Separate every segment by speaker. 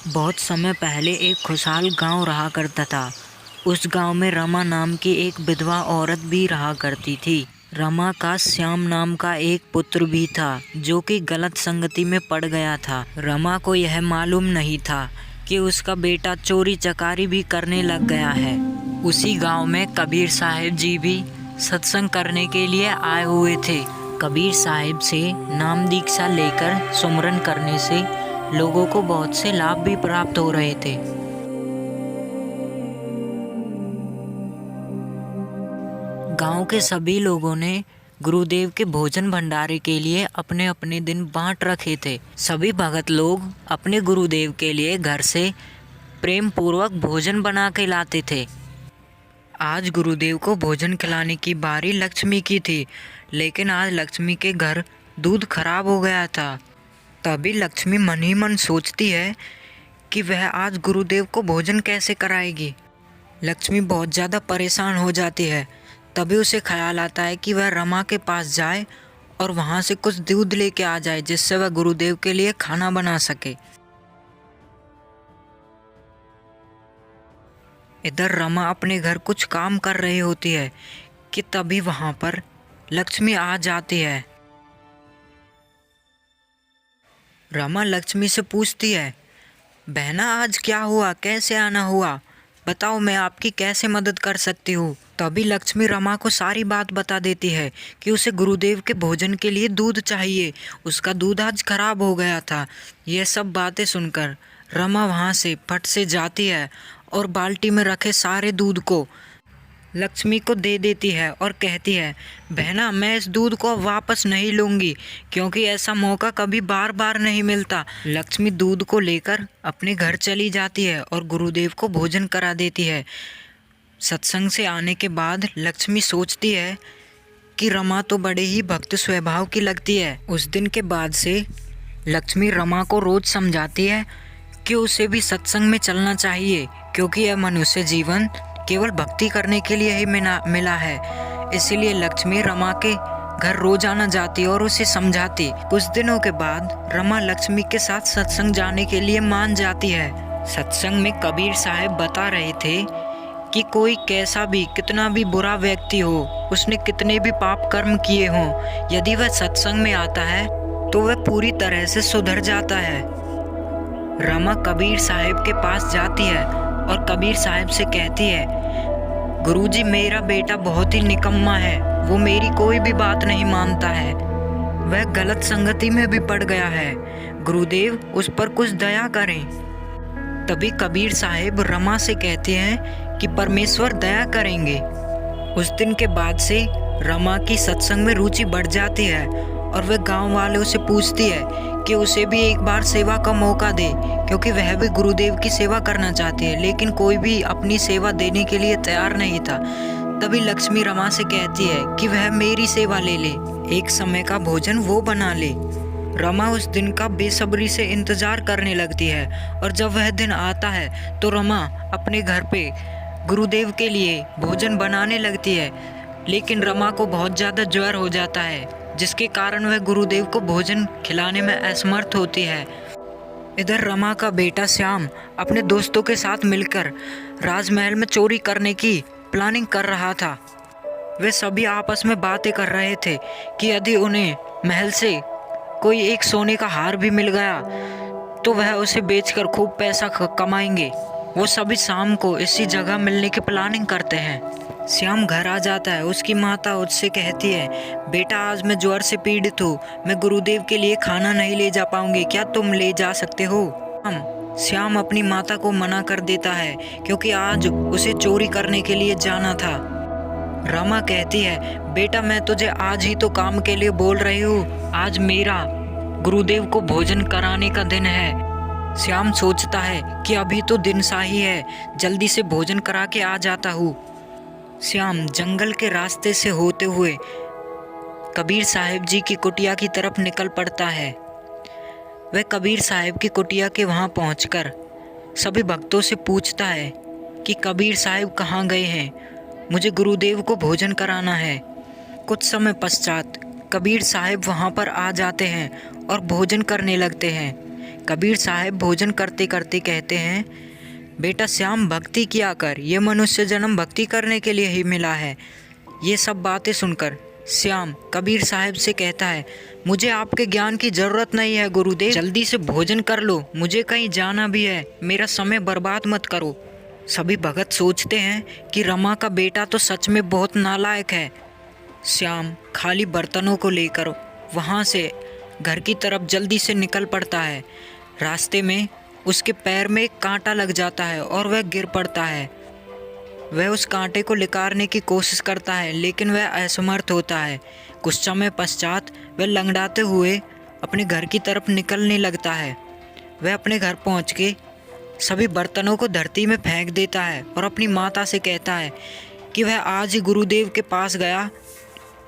Speaker 1: बहुत समय पहले एक खुशहाल गांव रहा करता था। उस गांव में रमा नाम की एक विधवा औरत भी रहा करती थी। रमा का श्याम नाम का एक पुत्र भी था जो कि गलत संगति में पड़ गया था। रमा को यह मालूम नहीं था कि उसका बेटा चोरी चकारी भी करने लग गया है। उसी गांव में कबीर साहिब जी भी सत्संग करने के लिए आए हुए थे। कबीर साहिब से नाम दीक्षा लेकर सुमरन करने से लोगों को बहुत से लाभ भी प्राप्त हो रहे थे। गांव के सभी लोगों ने गुरुदेव के भोजन भंडारे के लिए अपने अपने दिन बांट रखे थे। सभी भगत लोग अपने गुरुदेव के लिए घर से प्रेम पूर्वक भोजन बना के लाते थे। आज गुरुदेव को भोजन खिलाने की बारी लक्ष्मी की थी, लेकिन आज लक्ष्मी के घर दूध खराब हो गया था। तभी लक्ष्मी मन ही मन सोचती है कि वह आज गुरुदेव को भोजन कैसे कराएगी। लक्ष्मी बहुत ज़्यादा परेशान हो जाती है। तभी उसे ख्याल आता है कि वह रमा के पास जाए और वहाँ से कुछ दूध लेके आ जाए जिससे वह गुरुदेव के लिए खाना बना सके। इधर रमा अपने घर कुछ काम कर रही होती है कि तभी वहाँ पर लक्ष्मी आ जाती है। रमा लक्ष्मी से पूछती है, बहना आज क्या हुआ, कैसे आना हुआ, बताओ मैं आपकी कैसे मदद कर सकती हूँ। तभी लक्ष्मी रमा को सारी बात बता देती है कि उसे गुरुदेव के भोजन के लिए दूध चाहिए, उसका दूध आज खराब हो गया था। यह सब बातें सुनकर रमा वहाँ से फट से जाती है और बाल्टी में रखे सारे दूध को लक्ष्मी को दे देती है और कहती है, बहना मैं इस दूध को वापस नहीं लूँगी क्योंकि ऐसा मौका कभी बार बार नहीं मिलता। लक्ष्मी दूध को लेकर अपने घर चली जाती है और गुरुदेव को भोजन करा देती है। सत्संग से आने के बाद लक्ष्मी सोचती है कि रमा तो बड़े ही भक्त स्वभाव की लगती है। उस दिन के बाद से लक्ष्मी रमा को रोज समझाती है कि उसे भी सत्संग में चलना चाहिए क्योंकि यह मनुष्य जीवन केवल भक्ति करने के लिए ही मिला है। इसीलिए लक्ष्मी रमा के घर रोजाना जाती और उसे समझाती। कुछ दिनों के बाद रमा लक्ष्मी के साथ सत्संग जाने के लिए मान जाती है। सत्संग में कबीर साहब बता रहे थे कि कोई कैसा भी कितना भी बुरा व्यक्ति हो, उसने कितने भी पाप कर्म किए हों, यदि वह सत्संग में आता है तो वह पूरी तरह से सुधर जाता है। रमा कबीर साहब के पास जाती है और कबीर साहब से कहती है, गुरुजी मेरा बेटा बहुत ही निकम्मा है, वो मेरी कोई भी बात नहीं मानता है, वह गलत संगति में भी पड़ गया है, गुरुदेव उस पर कुछ दया करें। तभी कबीर साहब रमा से कहते हैं कि परमेश्वर दया करेंगे। उस दिन के बाद से रमा की सत्संग में रुचि बढ़ जाती है और वह गांव वालों से पूछती है कि उसे भी एक बार सेवा का मौका दे क्योंकि वह भी गुरुदेव की सेवा करना चाहती है, लेकिन कोई भी अपनी सेवा देने के लिए तैयार नहीं था। तभी लक्ष्मी रमा से कहती है कि वह मेरी सेवा ले ले, एक समय का भोजन वो बना ले। रमा उस दिन का बेसब्री से इंतजार करने लगती है और जब वह दिन आता है तो रमा अपने घर पे गुरुदेव के लिए भोजन बनाने लगती है, लेकिन रमा को बहुत ज़्यादा ज्वर हो जाता है जिसके कारण वह गुरुदेव को भोजन खिलाने में असमर्थ होती है। इधर रमा का बेटा श्याम अपने दोस्तों के साथ मिलकर राजमहल में चोरी करने की प्लानिंग कर रहा था। वे सभी आपस में बातें कर रहे थे कि यदि उन्हें महल से कोई एक सोने का हार भी मिल गया तो वह उसे बेचकर खूब पैसा कमाएंगे। वो सभी शाम को इसी जगह मिलने की प्लानिंग करते हैं। श्याम घर आ जाता है। उसकी माता उससे कहती है, बेटा आज मैं ज्वर से पीड़ित हूँ, मैं गुरुदेव के लिए खाना नहीं ले जा पाऊंगी, क्या तुम ले जा सकते हो। श्याम अपनी माता को मना कर देता है क्योंकि आज उसे चोरी करने के लिए जाना था। रमा कहती है, बेटा मैं तुझे आज ही तो काम के लिए बोल रही हूँ, आज मेरा गुरुदेव को भोजन कराने का दिन है। श्याम सोचता है कि अभी तो दिन सा ही है, जल्दी से भोजन करा के आ जाता हूँ। श्याम जंगल के रास्ते से होते हुए कबीर साहिब जी की कुटिया की तरफ निकल पड़ता है। वह कबीर साहिब की कुटिया के वहाँ पहुँचकर सभी भक्तों से पूछता है कि कबीर साहिब कहाँ गए हैं, मुझे गुरुदेव को भोजन कराना है। कुछ समय पश्चात कबीर साहिब वहाँ पर आ जाते हैं और भोजन करने लगते हैं। कबीर साहब भोजन करते करते कहते हैं, बेटा श्याम, भक्ति किया कर, ये मनुष्य जन्म भक्ति करने के लिए ही मिला है। ये सब बातें सुनकर श्याम कबीर साहब से कहता है, मुझे आपके ज्ञान की ज़रूरत नहीं है गुरुदेव, जल्दी से भोजन कर लो, मुझे कहीं जाना भी है, मेरा समय बर्बाद मत करो। सभी भगत सोचते हैं कि रमा का बेटा तो सच में बहुत नालायक है। श्याम खाली बर्तनों को लेकर वहाँ से घर की तरफ जल्दी से निकल पड़ता है। रास्ते में उसके पैर में एक कांटा लग जाता है और वह गिर पड़ता है। वह उस कांटे को निकालने की कोशिश करता है, लेकिन वह असमर्थ होता है। कुछ समय पश्चात वह लंगड़ाते हुए अपने घर की तरफ निकलने लगता है। वह अपने घर पहुँच के सभी बर्तनों को धरती में फेंक देता है और अपनी माता से कहता है कि वह आज ही गुरुदेव के पास गया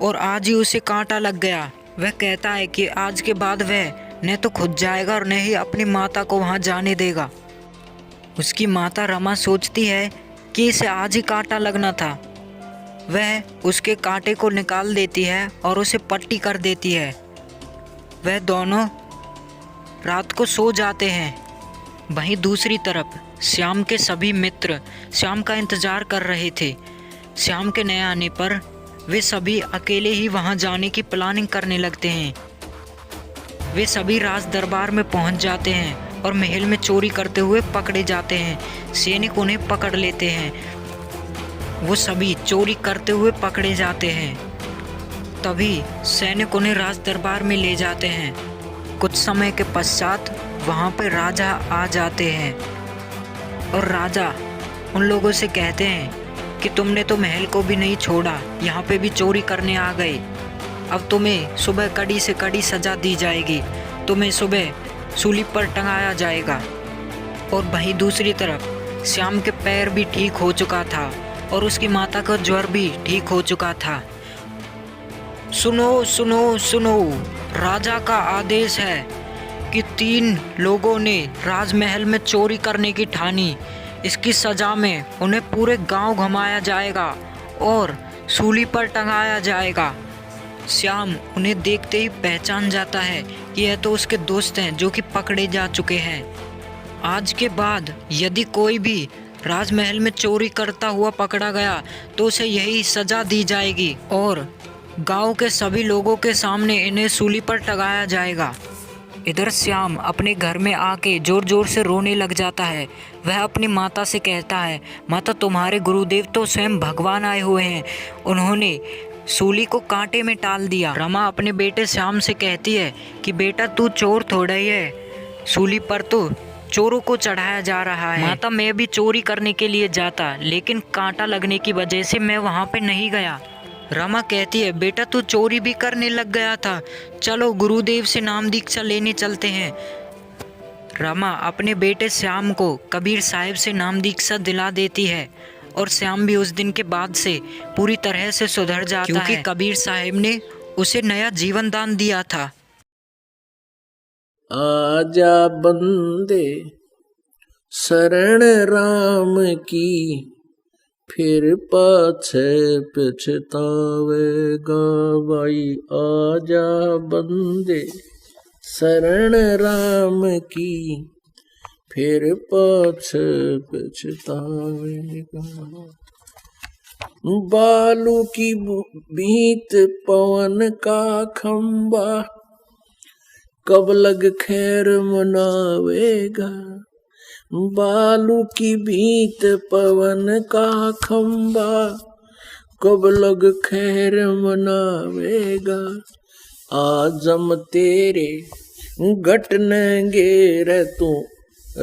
Speaker 1: और आज ही उसे कांटा लग गया। वह कहता है कि आज के बाद वह न तो खुद जाएगा और न ही अपनी माता को वहाँ जाने देगा। उसकी माता रमा सोचती है कि इसे आज ही कांटा लगना था। वह उसके कांटे को निकाल देती है और उसे पट्टी कर देती है। वह दोनों रात को सो जाते हैं। वहीं दूसरी तरफ श्याम के सभी मित्र श्याम का इंतज़ार कर रहे थे। श्याम के नए आने पर वे सभी अकेले ही वहां जाने की प्लानिंग करने लगते हैं। वे सभी राज दरबार में पहुंच जाते हैं और महल में चोरी करते हुए पकड़े जाते हैं। सैनिक उन्हें पकड़ लेते हैं। वो सभी चोरी करते हुए पकड़े जाते हैं। तभी सैनिक उन्हें राज दरबार में ले जाते हैं। कुछ समय के पश्चात वहाँ पर राजा आ जाते हैं और राजा उन लोगों से कहते हैं कि तुमने तो महल को भी नहीं छोड़ा, यहाँ पे भी चोरी करने आ गए। अब तुम्हें सुबह कड़ी से कड़ी सज़ा दी जाएगी, तुम्हें सुबह सूली पर टंगाया जाएगा। और वहीं दूसरी तरफ श्याम के पैर भी ठीक हो चुका था और उसकी माता का ज्वर भी ठीक हो चुका था। सुनो सुनो सुनो, राजा का आदेश है कि 3 लोगों ने राजमहल में चोरी करने की ठानी। इसकी सज़ा में उन्हें पूरे गांव घुमाया जाएगा और सूली पर टंगाया जाएगा। श्याम उन्हें देखते ही पहचान जाता है कि यह तो उसके दोस्त हैं जो कि पकड़े जा चुके हैं। आज के बाद यदि कोई भी राजमहल में चोरी करता हुआ पकड़ा गया तो उसे यही सज़ा दी जाएगी और गांव के सभी लोगों के सामने इन्हें सूली पर टंगाया जाएगा। इधर श्याम अपने घर में आके जोर जोर से रोने लग जाता है। वह अपनी माता से कहता है, माता तुम्हारे गुरुदेव तो स्वयं भगवान आए हुए हैं, उन्होंने सूली को कांटे में टाल दिया। रमा अपने बेटे श्याम से कहती है कि बेटा तू चोर थोड़ा ही है, सूली पर तो चोरों को चढ़ाया जा रहा है। माता मैं भी चोरी करने के लिए जाता, लेकिन कांटा लगने की वजह से मैं वहाँ पे नहीं गया। रमा कहती है बेटा तू चोरी भी करने लग गया था, चलो गुरुदेव से नाम दीक्षा लेने चलते हैं। रमा अपने बेटे श्याम को कबीर साहब से नाम दीक्षा दिला देती है और श्याम भी उस दिन के बाद से पूरी तरह से सुधर जाता है, क्योंकि कबीर साहब ने उसे नया जीवन दान दिया था।
Speaker 2: आजा बंदे शरण राम की, फिर पाछे पछतावेगा भाई। आजा बंदे शरण राम की, फिर पाछे पछतावेगा। बालू की बीत पवन का खंबा, कब लग खैर मनावेगा। बालू की बीत पवन का खंबा, कब लग खैर मनावेगा। आजम तेरे घटनेंगे रे तू,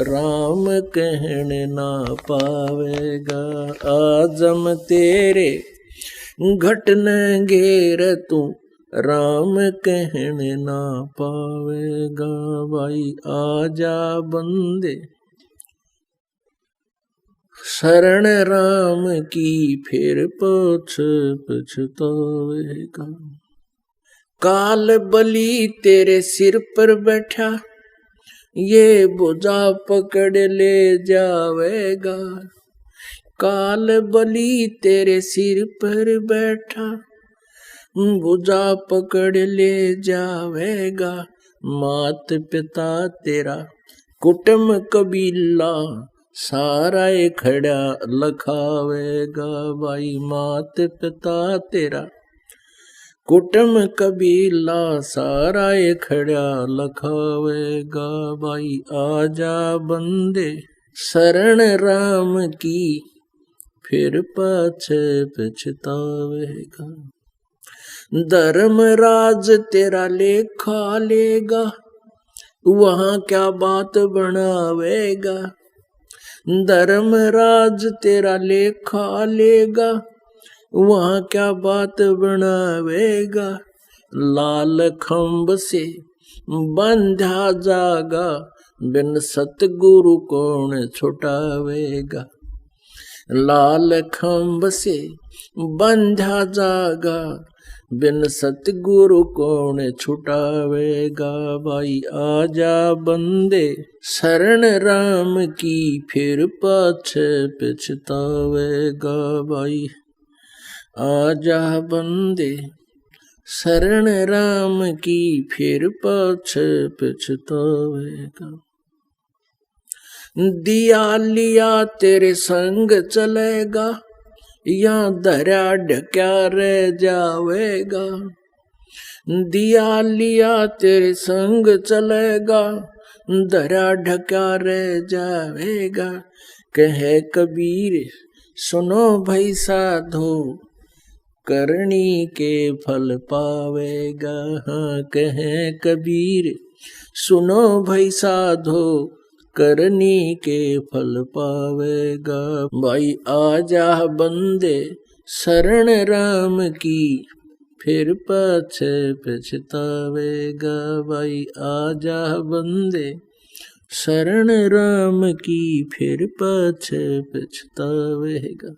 Speaker 2: राम कहने ना पावेगा। आजम तेरे घटनेंगे रे तू, राम कहने ना पावेगा भाई। आजा बंदे शरण राम की, फिर पाछ पछतावेगा। काल बलि तेरे सिर पर बैठा, ये बोझा पकड़ ले जावेगा। काल बलि तेरे सिर पर बैठा, बोझा पकड़ ले जावेगा। मात पिता तेरा कुटुम कबीला सारा ये खड़ा लखावेगा। भाई मात पिता तेरा कुटुम कबीला सारा ये खड़ा लखावेगा। भाई आजा बंदे शरण राम की फिर पाछे पछतावेगा। धर्मराज तेरा लेखा लेगा वहां क्या बात बनावेगा। धर्मराज तेरा लेखा लेगा वहां क्या बात बनावेगा। लाल खंभ से बंधा जागा बिन सतगुरु कौन छुटावेगा। लाल खंभ से बंधा जागा बिन सतगुरु कौन छुटावेगा। भाई आजा बंदे शरण राम की फिर पाछे पछतावेगा। भाई आजा बंदे शरण राम की फिर पाछे पछतावेगा। दिया लिया तेरे संग चलेगा या धरा ढक्या रह जावेगा। दिया लिया तेरे संग चलेगा धरा ढक्या रह जावेगा। कहे कबीर सुनो भाई साधो करनी के फल पावेगा। हाँ कहे कबीर सुनो भाई साधो करनी के फल पावेगा। भाई आजा बंदे शरण राम की फिर पाछे पछतावेगा। भाई आजा बंदे शरण राम की फिर पाछे पछतावेगा।